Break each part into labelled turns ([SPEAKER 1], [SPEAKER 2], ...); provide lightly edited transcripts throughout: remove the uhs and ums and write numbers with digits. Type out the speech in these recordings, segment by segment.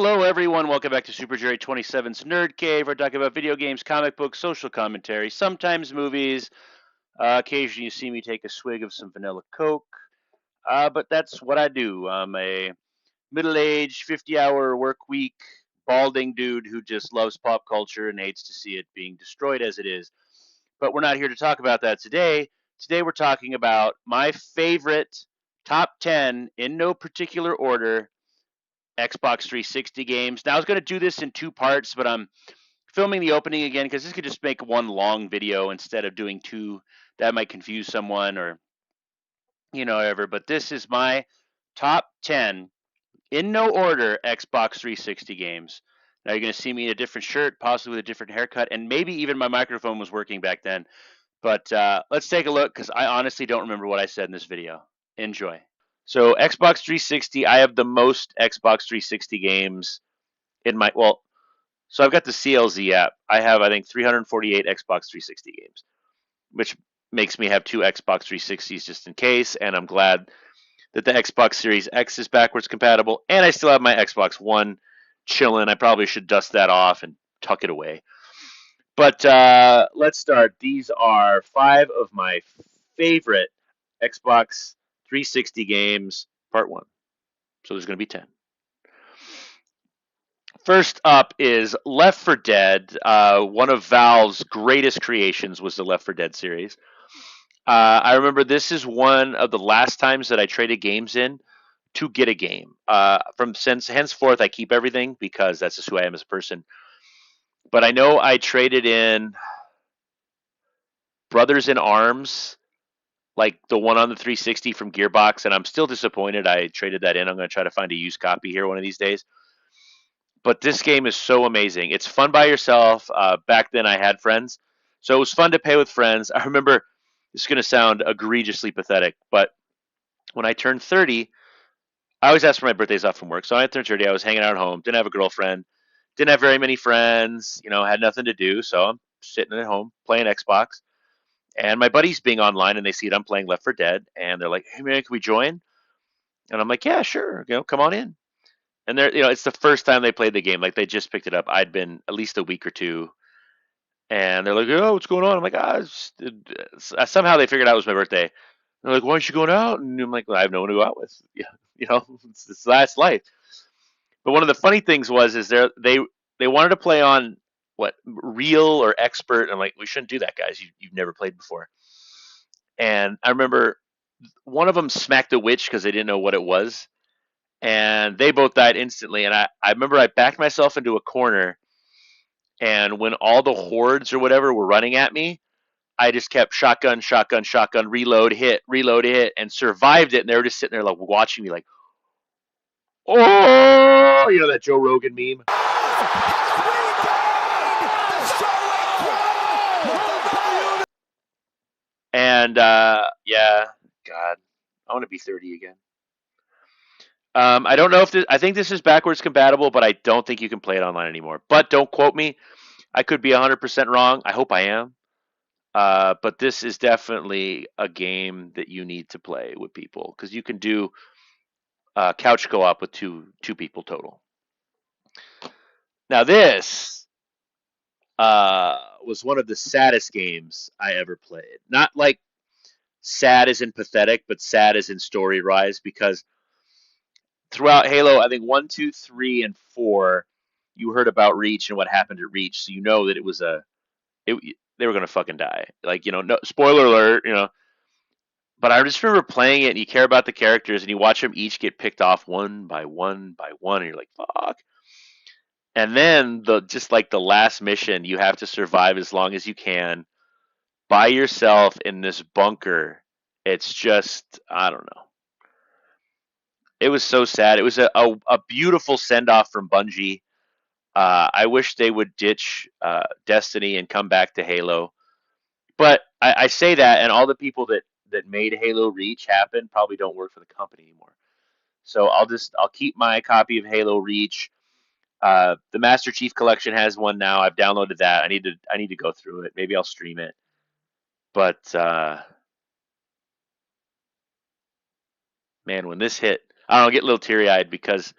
[SPEAKER 1] Hello, everyone. Welcome back to Super Jerry 27's Nerd Cave. We're talking about video games, comic books, social commentary, sometimes movies. Occasionally, you see me take a swig of some vanilla Coke. But that's what I do. I'm a middle-aged, 50-hour work week, balding dude who just loves pop culture and hates to see it being destroyed as it is. But we're not here to talk about that today. Today, we're talking about my favorite top 10 in no particular order Xbox 360 games. Now, I was going to do this in two parts, but I'm filming the opening again because this could just make one long video instead of doing two. That might confuse someone or, whatever. But this is my top 10 in no order Xbox 360 games. Now, you're going to see me in a different shirt, possibly with a different haircut, and maybe even my microphone was working back then. But let's take a look because I honestly don't remember what I said in this video. Enjoy. So Xbox 360, I have the most Xbox 360 games in my so I've got the CLZ app. I have I think 348 Xbox 360 games, which makes me have two Xbox 360s just in case, and I'm glad that the Xbox Series X is backwards compatible, and I still have my Xbox One chilling. I probably should dust that off and tuck it away. But let's start. These are 5 of my favorite Xbox 360 games, part 1. So there's going to be 10. First up is Left 4 Dead. One of Valve's greatest creations was the Left 4 Dead series. I remember this is one of the last times that I traded games in to get a game. From henceforth, I keep everything because that's just who I am as a person. But I know I traded in Brothers in Arms, like the one on the 360 from Gearbox, and I'm still disappointed I traded that in. I'm going to try to find a used copy here one of these days. But this game is so amazing. It's fun by yourself. Back then, I had friends, so it was fun to play with friends. I remember this is going to sound egregiously pathetic, but when I turned 30, I always ask for my birthdays off from work. So when I turned 30, I was hanging out at home, didn't have a girlfriend, didn't have very many friends, had nothing to do. So I'm sitting at home playing Xbox, and my buddies being online, and they see that I'm playing Left 4 Dead, and they're like, "Hey man, can we join?" And I'm like, "Yeah, sure. Come on in." And they're, it's the first time they played the game. Like they just picked it up. I'd been at least a week or two, and they're like, "Oh, what's going on?" I'm like, somehow they figured out it was my birthday. They're like, "Why aren't you going out?" And I'm like, well, "I have no one to go out with." Yeah, it's last life. But one of the funny things is they wanted to play on what real or expert. And I'm like, we shouldn't do that, guys. You've never played before. And I remember one of them smacked a witch because they didn't know what it was, and they both died instantly. And I remember I backed myself into a corner, and when all the hordes or whatever were running at me, I just kept shotgun, shotgun, shotgun, reload, hit, and survived it. And they were just sitting there like watching me like, oh, that Joe Rogan meme. And yeah, God, I want to be 30 again. I don't know if I think this is backwards compatible, but I don't think you can play it online anymore. But don't quote me. I could be 100% wrong. I hope I am. But this is definitely a game that you need to play with people because you can do couch co-op with two people total. Now this was one of the saddest games I ever played. Not like sad as in pathetic, but sad as in story rise, because throughout Halo, I think 1, 2, 3, and 4, you heard about Reach and what happened at Reach, so you know that they were gonna fucking die. Like, no spoiler alert. But I just remember playing it, and you care about the characters, and you watch them each get picked off one by one by one, and you're like, fuck. And then the last mission, you have to survive as long as you can by yourself in this bunker. It's just, I don't know. It was so sad. It was a beautiful send off from Bungie. I wish they would ditch Destiny and come back to Halo. But I say that, and all the people that made Halo Reach happen probably don't work for the company anymore. So I'll keep my copy of Halo Reach. The Master Chief Collection has one now. I've downloaded that. I need to go through it. Maybe I'll stream it. But man, when this hit, I don't know, get a little teary eyed because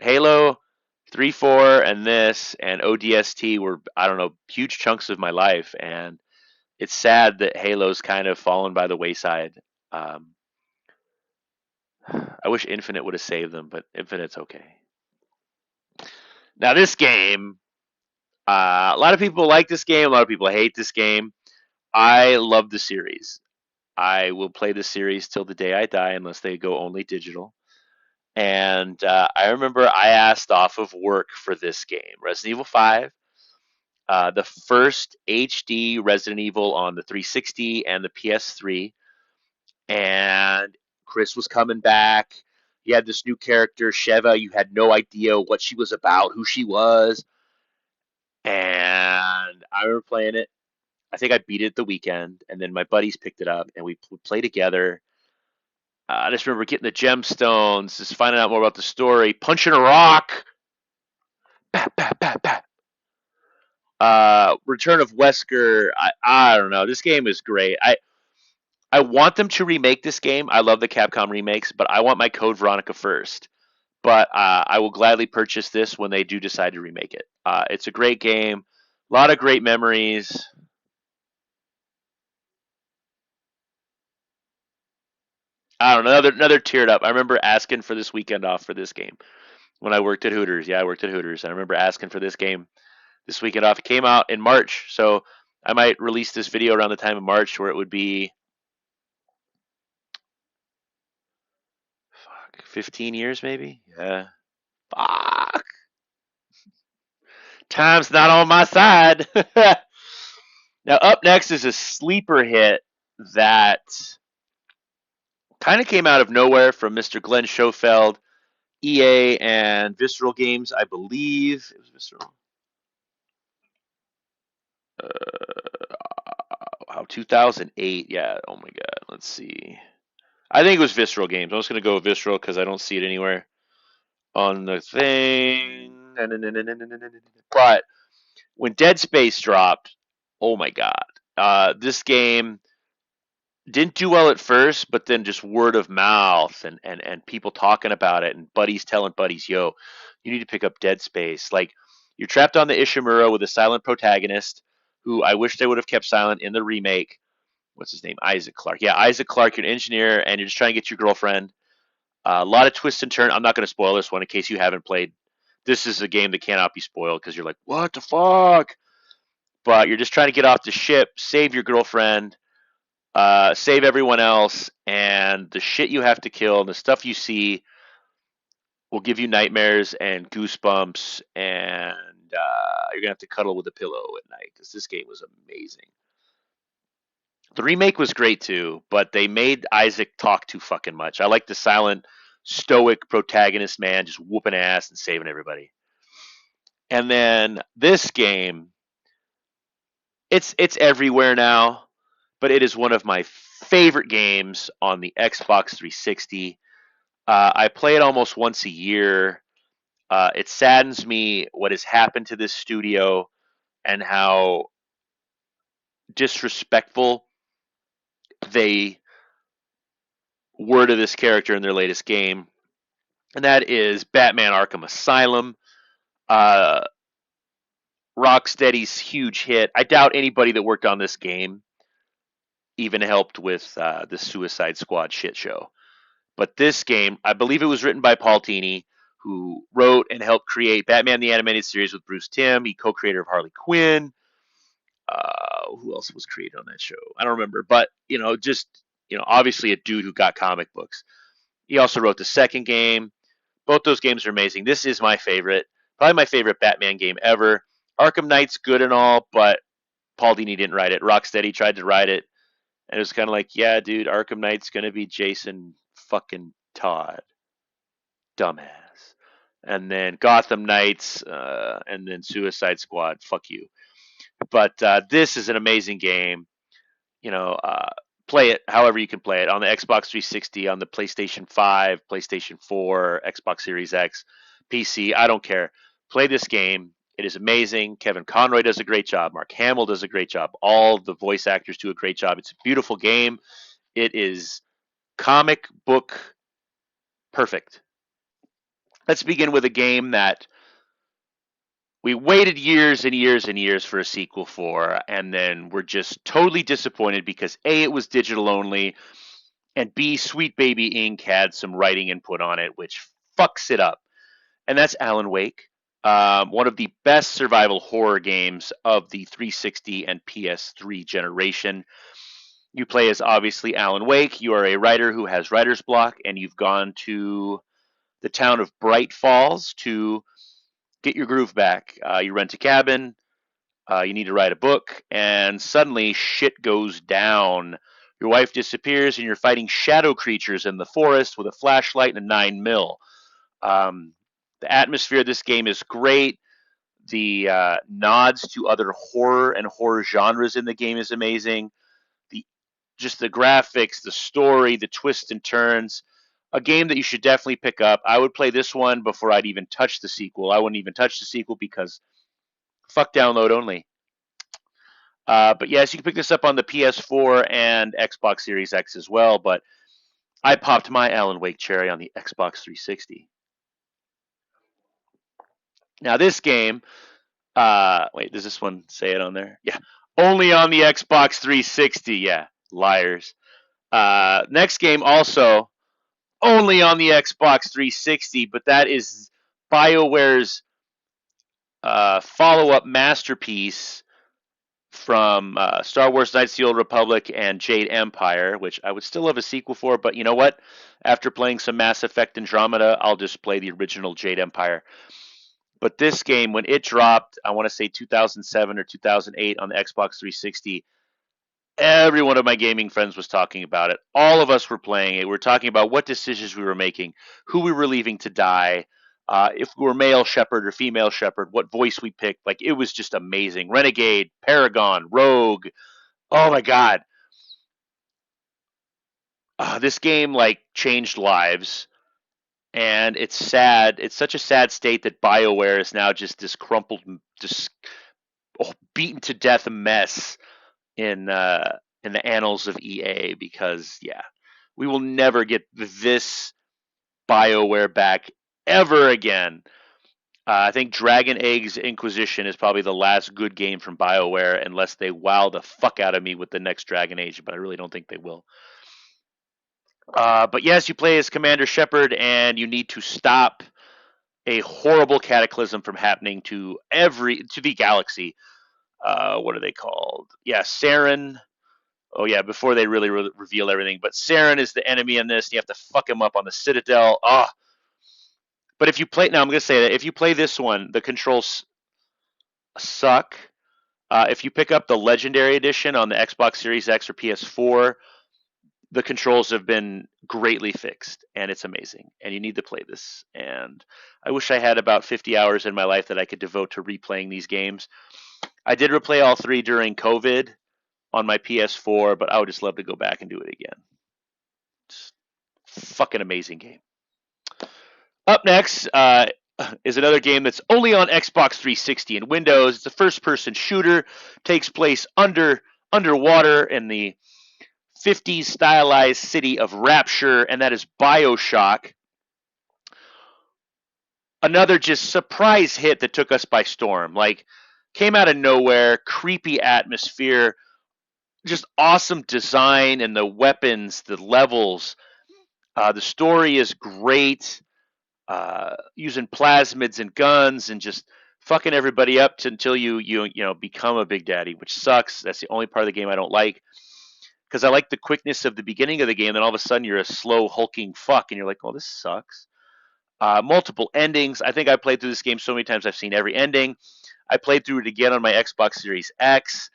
[SPEAKER 1] Halo 3, 4, and this, and ODST were, I don't know, huge chunks of my life, and it's sad that Halo's kind of fallen by the wayside. Um, I wish Infinite would have saved them, but Infinite's okay. Now this game, a lot of people like this game. A lot of people hate this game. I love the series. I will play the series till the day I die, unless they go only digital. And I remember I asked off of work for this game, Resident Evil 5, the first HD Resident Evil on the 360 and the PS3. And Chris was coming back. He had this new character, Sheva. You had no idea what she was about, who she was. And I remember playing it. I think I beat it the weekend, and then my buddies picked it up, and we would play together. I just remember getting the gemstones, just finding out more about the story, punching a rock. Bah, bah, bah, bah. Return of Wesker. I don't know. This game is great. I want them to remake this game. I love the Capcom remakes, but I want my Code Veronica first. But I will gladly purchase this when they do decide to remake it. It's a great game. A lot of great memories. I don't know. Another teared up. I remember asking for this weekend off for this game when I worked at Hooters. Yeah, I worked at Hooters. I remember asking for this game this weekend off. It came out in March, so I might release this video around the time of March, where it would be 15 years maybe. Yeah. Fuck. Time's not on my side. Now up next is a sleeper hit that kind of came out of nowhere from Mr. Glenn Schofield, EA, and Visceral Games, I believe. It was Visceral. 2008. Yeah. Oh my God. Let's see. I think it was Visceral Games. I'm just gonna go with Visceral because I don't see it anywhere on the thing. But when Dead Space dropped, oh my God, this game didn't do well at first, but then just word of mouth and people talking about it and buddies telling buddies, yo, you need to pick up Dead Space. Like, you're trapped on the Ishimura with a silent protagonist who I wish they would have kept silent in the remake. What's his name? Isaac Clarke. Yeah, Isaac Clarke. You're an engineer and you're just trying to get your girlfriend. A lot of twists and turns. I'm not going to spoil this one in case you haven't played. This is a game that cannot be spoiled because you're like, what the fuck? But you're just trying to get off the ship, save your girlfriend, save everyone else, and the shit you have to kill and the stuff you see will give you nightmares and goosebumps, and you're gonna have to cuddle with a pillow at night because this game was amazing. The remake was great too, but they made Isaac talk too fucking much. I like the silent, stoic protagonist man just whooping ass and saving everybody. And then this game, it's everywhere now, but it is one of my favorite games on the Xbox 360. I play it almost once a year. It saddens me what has happened to this studio and how disrespectful they were to this character in their latest game, and that is Batman Arkham Asylum. Uh, Rocksteady's huge hit. I doubt anybody that worked on this game even helped with the Suicide Squad shit show. But this game, I believe it was written by Paul Dini, who wrote and helped create Batman the Animated Series with Bruce Timm. He co-creator of Harley Quinn. Who else was created on that show? I don't remember, but just obviously a dude who got comic books. He also wrote the second game. Both those games are amazing. This is my favorite, probably my favorite Batman game ever. Arkham Knight's good and all, but Paul Dini didn't write it. Rocksteady tried to write it, and it was kind of like, yeah, dude, Arkham Knight's gonna be Jason fucking Todd, dumbass. And then Gotham Knights, and then Suicide Squad, fuck you. But this is an amazing game. You know, play it however you can play it on the Xbox 360, on the PlayStation 5, PlayStation 4, Xbox Series X, PC. I don't care. Play this game. It is amazing. Kevin Conroy does a great job. Mark Hamill does a great job. All the voice actors do a great job. It's a beautiful game. It is comic book perfect. Let's begin with a game that we waited years and years and years for a sequel for, and then we're just totally disappointed because A, it was digital only, and B, Sweet Baby Inc. had some writing input on it, which fucks it up. And that's Alan Wake, one of the best survival horror games of the 360 and PS3 generation. You play as obviously Alan Wake. You are a writer who has writer's block, and you've gone to the town of Bright Falls to get your groove back. You rent a cabin, you need to write a book, and suddenly shit goes down. Your wife disappears, and you're fighting shadow creatures in the forest with a flashlight and a 9mm. The atmosphere of this game is great. The nods to other horror and horror genres in the game is amazing. The just the graphics, the story, the twists and turns. A game that you should definitely pick up. I would play this one before I'd even touch the sequel. I wouldn't even touch the sequel because fuck download only. But yes, you can pick this up on the PS4 and Xbox Series X as well. But I popped my Alan Wake cherry on the Xbox 360. Now this game, wait, does this one say it on there? Yeah, only on the Xbox 360. Yeah, liars. Next game also only on the Xbox 360, but that is BioWare's follow-up masterpiece from Star Wars Knights of the Old Republic and Jade Empire, which I would still love a sequel for, but you know what? After playing some Mass Effect Andromeda, I'll just play the original Jade Empire. But this game, when it dropped, I want to say 2007 or 2008 on the Xbox 360, every one of my gaming friends was talking about it. All of us were playing it. We were talking about what decisions we were making, who we were leaving to die, if we were male shepherd or female shepherd, what voice we picked. Like, it was just amazing. Renegade, Paragon, Rogue. Oh my god, this game like changed lives, and it's sad. It's such a sad state that BioWare is now just this crumpled, just beaten to death mess in the annals of EA because yeah, we will never get this BioWare back ever again. I think Dragon Age's Inquisition is probably the last good game from BioWare, unless they wow the fuck out of me with the next Dragon Age, but I really don't think they will. But yes, you play as Commander Shepard, and you need to stop a horrible cataclysm from happening to the galaxy. What are they called? Yeah, Saren. Oh yeah, before they really reveal everything. But Saren is the enemy in this. You have to fuck him up on the Citadel. Ah, oh. But if you play now, I'm gonna say that if you play this one, the controls suck. If you pick up the Legendary Edition on the Xbox Series X or PS4, the controls have been greatly fixed, and it's amazing. And you need to play this. And I wish I had about 50 hours in my life that I could devote to replaying these games. I did replay all three during COVID on my PS4, but I would just love to go back and do it again. It's fucking amazing game. Up next is another game that's only on Xbox 360 and Windows. It's a first-person shooter. Takes place underwater in the 50s stylized city of Rapture, and that is BioShock. Another just surprise hit that took us by storm. Like, came out of nowhere, creepy atmosphere, just awesome design, and the weapons, the levels. The story is great. Using plasmids and guns and just fucking everybody up until you become a big daddy, which sucks. That's the only part of the game I don't like, because I like the quickness of the beginning of the game. Then all of a sudden you're a slow hulking fuck, and you're like, oh, this sucks. Multiple endings. I think I played through this game so many times I've seen every ending. I played through it again on my Xbox Series X.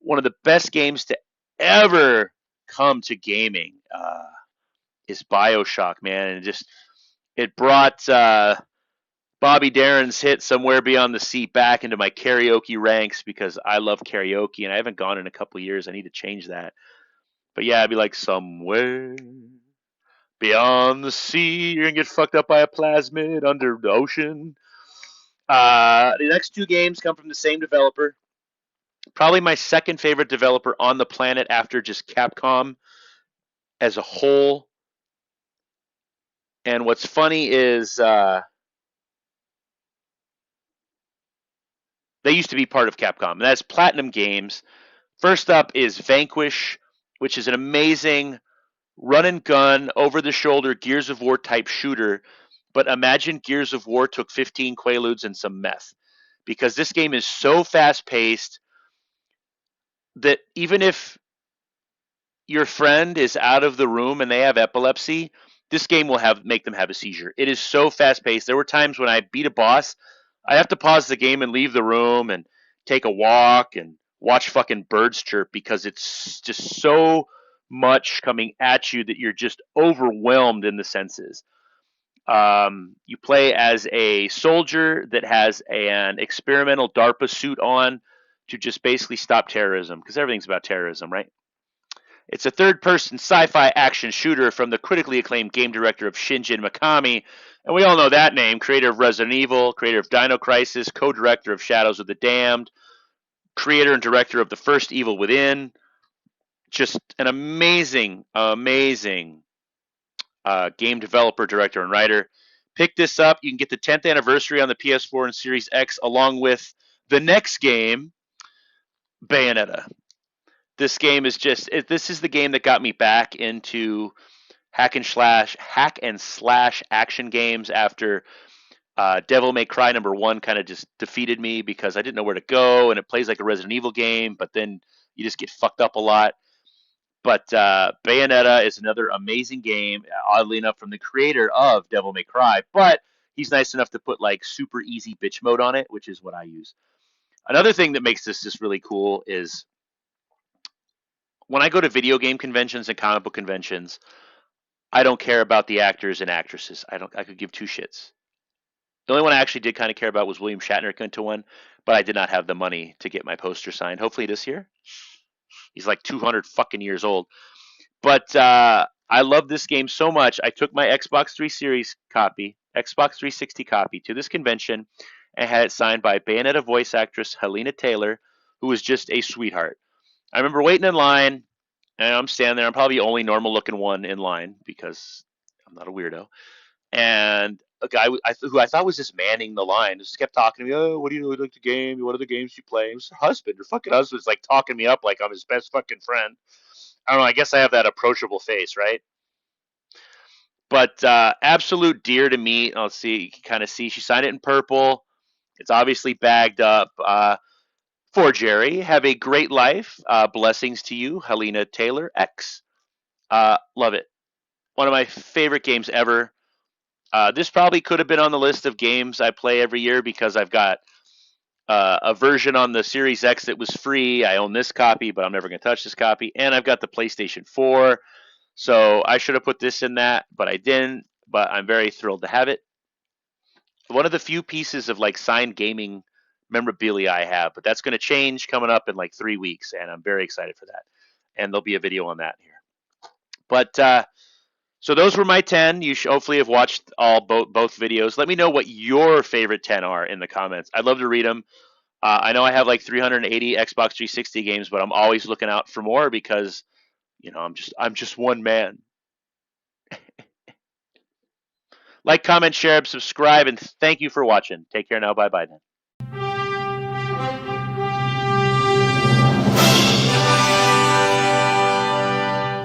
[SPEAKER 1] One of the best games to ever come to gaming is BioShock, man, and it brought Bobby Darin's hit Somewhere Beyond the Sea back into my karaoke ranks, because I love karaoke and I haven't gone in a couple years. I need to change that. But yeah, I'd be like, somewhere beyond the sea, you're gonna get fucked up by a plasmid under the ocean. The next two games come from the same developer. Probably my second favorite developer on the planet after just Capcom as a whole. And what's funny is They used to be part of Capcom, and that's Platinum Games. First up is Vanquish, which is an amazing run and gun, over the shoulder Gears of War type shooter. But imagine Gears of War took 15 Quaaludes and some meth, because this game is so fast paced that even if your friend is out of the room and they have epilepsy, this game will make them have a seizure. It is so fast paced. There were times when I beat a boss, I have to pause the game and leave the room and take a walk and watch fucking birds chirp, because it's just so much coming at you that you're just overwhelmed in the senses. You play as a soldier that has an experimental DARPA suit on to just basically stop terrorism, because everything's about terrorism, right? It's a third-person sci-fi action shooter from the critically acclaimed game director of Shinjin Mikami, and we all know that name, creator of Resident Evil, creator of Dino Crisis, co-director of Shadows of the Damned, creator and director of the first Evil Within. Just an amazing, amazing game developer, director, and writer. Pick this up. You can get the 10th anniversary on the PS4 and Series X, along with the next game, Bayonetta. This game is this is the game that got me back into hack and slash action games after Devil May Cry #1 kind of just defeated me, because I didn't know where to go, and it plays like a Resident Evil game, but then you just get fucked up a lot. But Bayonetta is another amazing game, oddly enough, from the creator of Devil May Cry, but he's nice enough to put like super easy bitch mode on it, which is what I use. Another thing that makes this just really cool is when I go to video game conventions and comic book conventions, I don't care about the actors and actresses. I could give two shits. The only one I actually did kind of care about was William Shatner going to one, but I did not have the money to get my poster signed. Hopefully this year. He's like 200 fucking years old. But I love this game so much. I took my Xbox 3 Series copy, Xbox 360 copy to this convention and had it signed by Bayonetta voice actress Helena Taylor, who was just a sweetheart. I remember waiting in line, and I'm standing there. I'm probably the only normal looking one in line because I'm not a weirdo. And a guy who I thought was just manning the line just kept talking to me. Oh, what do you like the game? What are the games you play? It was her husband. Her fucking husband's like talking me up like I'm his best fucking friend. I don't know. I guess I have that approachable face, right? But absolute dear to me. Let's see. You can kind of see she signed it in purple. It's obviously bagged up. For Jerry, have a great life. Blessings to you, Helena Taylor X. Love it. One of my favorite games ever. This probably could have been on the list of games I play every year, because I've got a version on the Series X that was free. I own this copy, but I'm never going to touch this copy. And I've got the PlayStation 4. So I should have put this in that, but I didn't. But I'm very thrilled to have it. One of the few pieces of like signed gaming memorabilia I have, but that's going to change coming up in like 3 weeks, and I'm very excited for that. And there'll be a video on that here. But so those were my 10. You should hopefully have watched both videos. Let me know what your favorite 10 are in the comments. I'd love to read them. I know I have like 380 Xbox 360 games, but I'm always looking out for more, because I'm just one man. Like, comment, share, subscribe, and thank you for watching. Take care now. Bye bye then.